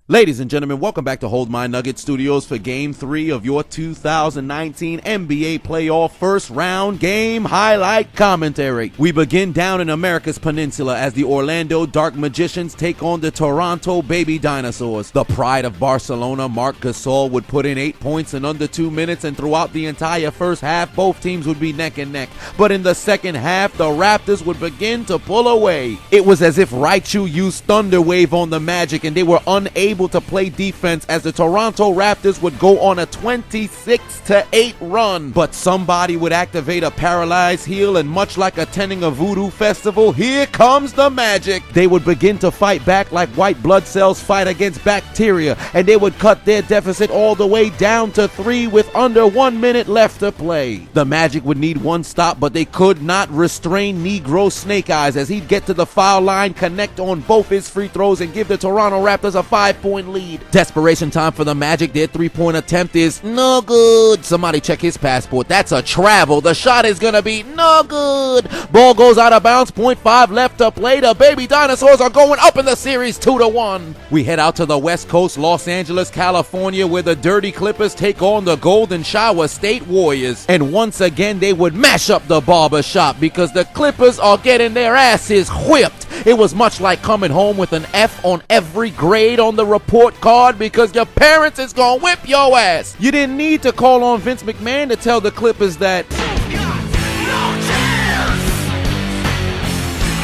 Ladies and gentlemen, welcome back to Hold My Nugget Studios for Game 3 of your 2019 NBA Playoff First Round Game Highlight Commentary. We begin down in America's Peninsula as the Orlando Dark Magicians take on the Toronto Baby Dinosaurs. The pride of Barcelona, Marc Gasol, would put in 8 points in under 2 minutes, and throughout the entire first half, both teams would be neck and neck. But in the second half, the Raptors would begin to pull away. It was as if Raichu used Thunder Wave on the Magic, and they were unable to play defense as the Toronto Raptors would go on a 26-8 run. But somebody would activate a paralyzed heel, and much like attending a voodoo festival, here comes the magic. They would begin to fight back like white blood cells fight against bacteria, and they would cut their deficit all the way down to 3 with under 1 minute left to play. The Magic would need one stop, but they could not restrain Negro Snake Eyes as he'd get to the foul line, connect on both his free throws, and give the Toronto Raptors a 5-point lead. Desperation time for the Magic. Their 3-point attempt is no good. Somebody check his passport. That's a travel. The shot is gonna be no good. Ball goes out of bounds. 0.5 left to play. The Baby Dinosaurs are going up in the series 2-1. We head out to the West Coast, Los Angeles, California, where the Dirty Clippers take on the Golden Shower State Warriors. And once again, they would mash up the barber shop because the Clippers are getting their asses whipped. It was much like coming home with an F on every grade on the report card because your parents is gonna whip your ass. You didn't need to call on Vince McMahon to tell the Clippers that You got no chance!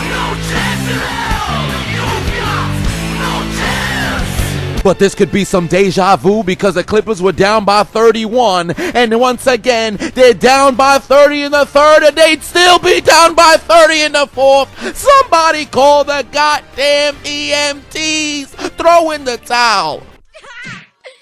No chance at all! You got no chance! but this could be some deja vu because the Clippers were down by 31, and once again they're down by 30 in the third, and they'd still be down by 30 in the fourth. Somebody call the goddamn EMTs. Throw in the towel.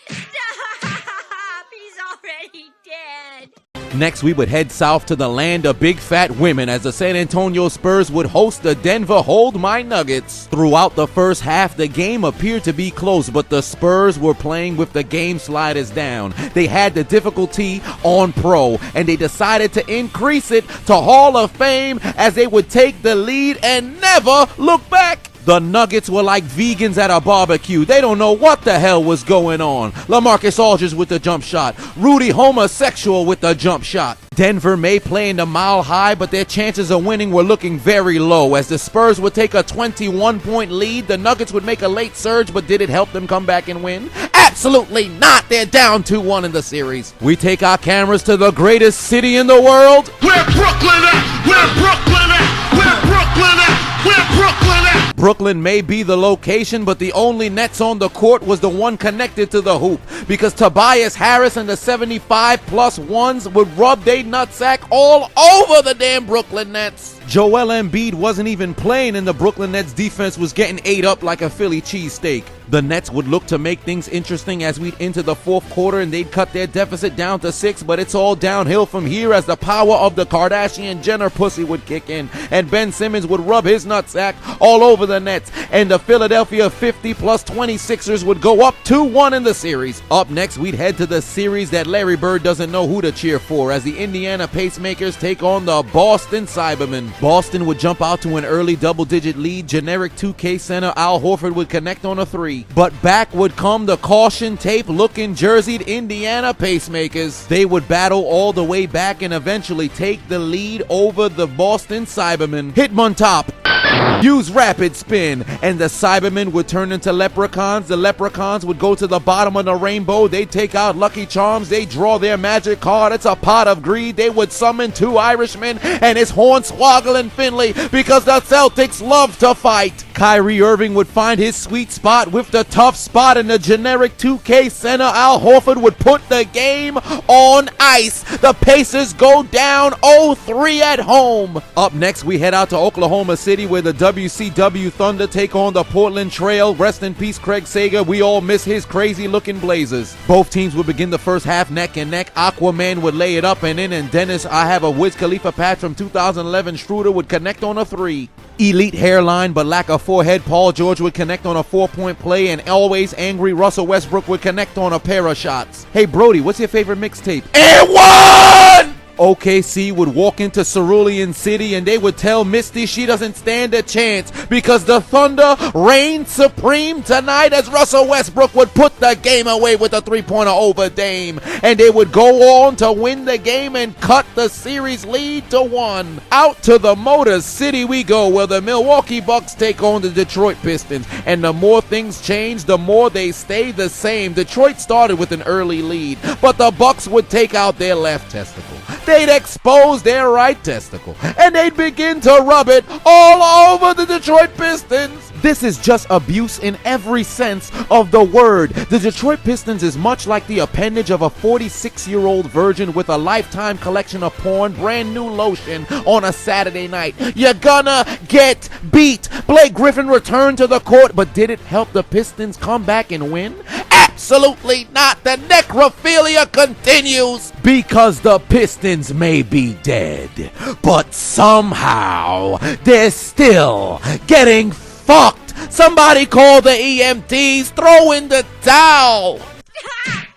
Stop! He's already dead. Next, we would head south to the land of big fat women as the San Antonio Spurs would host the Denver Hold My Nuggets. Throughout the first half, the game appeared to be close, but the Spurs were playing with the game sliders down. They had the difficulty on pro, and they decided to increase it to Hall of Fame as they would take the lead and never look back. The Nuggets were like vegans at a barbecue. They don't know what the hell was going on. LaMarcus Aldridge with the jump shot. Rudy homosexual with the jump shot. Denver may play in the mile high, but their chances of winning were looking very low. As the Spurs would take a 21-point lead, the Nuggets would make a late surge, but did it help them come back and win? Absolutely not. They're down 2-1 in the series. We take our cameras to the greatest city in the world. Where Brooklyn at? Where Brooklyn at? Where Brooklyn at? Where Brooklyn at? Brooklyn may be the location, but the only nets on the court was the one connected to the hoop, because Tobias Harris and the 75+ ones would rub their nutsack all over the damn Brooklyn Nets. Joel Embiid wasn't even playing, and the Brooklyn Nets defense was getting ate up like a Philly cheesesteak. The Nets would look to make things interesting as we'd enter the fourth quarter, and they'd cut their deficit down to 6, but it's all downhill from here as the power of the Kardashian-Jenner pussy would kick in, and Ben Simmons would rub his nutsack all over the Nets, and the Philadelphia 50+ 26ers would go up 2-1 in the series. Up next, we'd head to the series that Larry Bird doesn't know who to cheer for as the Indiana Pacemakers take on the Boston Cybermen. Boston would jump out to an early double-digit lead. Generic 2K center Al Horford would connect on a 3. But back would come the caution tape-looking jerseyed Indiana Pacemakers. They would battle all the way back and eventually take the lead over the Boston Cybermen. Hitman top. Use rapid spin, and the Cybermen would turn into leprechauns. The leprechauns would go to the bottom of the rainbow. They'd take out Lucky Charms. They draw their magic card. It's a pot of greed. They would summon 2 Irishmen and his hornswoggling Finley because the Celtics love to fight. Kyrie Irving would find his sweet spot with the tough spot, and the generic 2K center Al Horford would put the game on ice. The Pacers go down 0-3 at home. Up next, we head out to Oklahoma City where the WCW Thunder take on the Portland Trail. Rest in peace, Craig Sager. We all miss his crazy-looking Blazers. Both teams would begin the first half neck and neck. Aquaman would lay it up and in, and Dennis, I have a Wiz Khalifa patch from 2011 Schroeder would connect on a 3. Elite hairline but lack of forehead, Paul George would connect on a 4-point play, and always angry Russell Westbrook would connect on a pair of shots. Hey Brody, what's your favorite mixtape? And one! OKC would walk into Cerulean City and they would tell Misty she doesn't stand a chance because the Thunder reigned supreme tonight as Russell Westbrook would put the game away with a three-pointer over Dame, and they would go on to win the game and cut the series lead to 1. Out to the Motor City we go, where the Milwaukee Bucks take on the Detroit Pistons, and the more things change, the more they stay the same. Detroit started with an early lead, but the Bucks would take out their left testicle. They'd expose their right testicle, and they'd begin to rub it all over the Detroit Pistons. This is just abuse in every sense of the word. The Detroit Pistons is much like the appendage of a 46-year-old virgin with a lifetime collection of porn, brand new lotion on a Saturday night. You're gonna get beat. Blake Griffin returned to the court, but did it help the Pistons come back and win? Absolutely not. The necrophilia continues because the Pistons may be dead, but somehow they're still getting fucked. Somebody call the EMTs. Throw in the towel. Stop!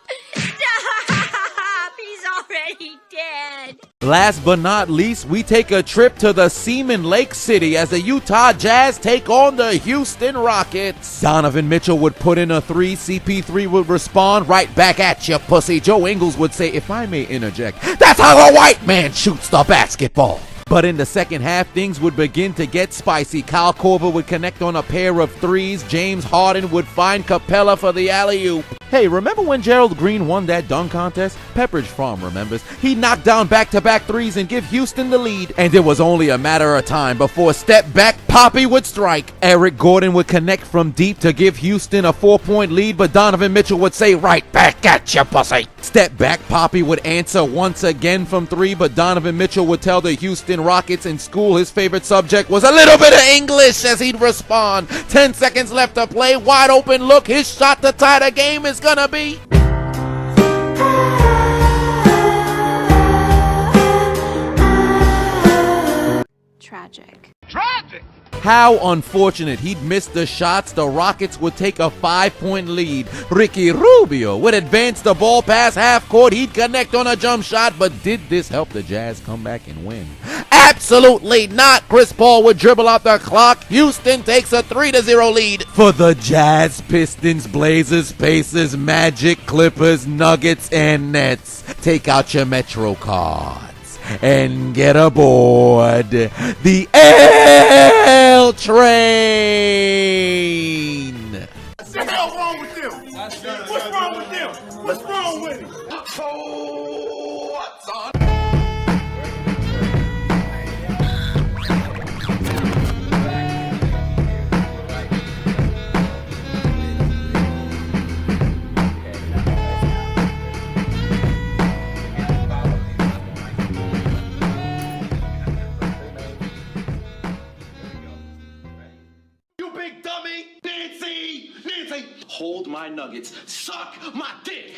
He's already dead. Last but not least, we take a trip to the Seaman Lake City as the Utah Jazz take on the Houston Rockets. Donovan Mitchell would put in a 3. CP3 would respond, right back at you, pussy. Joe Ingles would say, if I may interject, that's how a white man shoots the basketball. But in the second half, things would begin to get spicy. Kyle Korver would connect on a pair of threes. James Harden would find Capella for the alley-oop. Hey, remember when Gerald Green won that dunk contest? Pepperidge Farm remembers. He knocked down back-to-back threes and give Houston the lead. And it was only a matter of time before step-back Poppy would strike. Eric Gordon would connect from deep to give Houston a 4-point lead, but Donovan Mitchell would say, right back at you, pussy. Step-back Poppy would answer once again from 3, but Donovan Mitchell would tell the Houston Rockets in school his favorite subject was a little bit of English as he'd respond. 10 seconds left to play, wide open look, his shot to tie the game is gonna be... Tragic. Tragic. How unfortunate. He'd missed the shots. The Rockets would take a 5-point lead. Ricky Rubio would advance the ball past half court. He'd connect on a jump shot, but did this help the Jazz come back and win? Absolutely not. Chris Paul would dribble out the clock. Houston takes a 3-0 lead for the Jazz, Pistons, Blazers, Pacers, Magic, Clippers, Nuggets, and Nets. Take out your Metro cards and get aboard the L train. What the hell wrong with them? What's wrong with them? What's wrong with it? Oh, what's on? Big dummy, Nancy, hold my nuggets, suck my dick.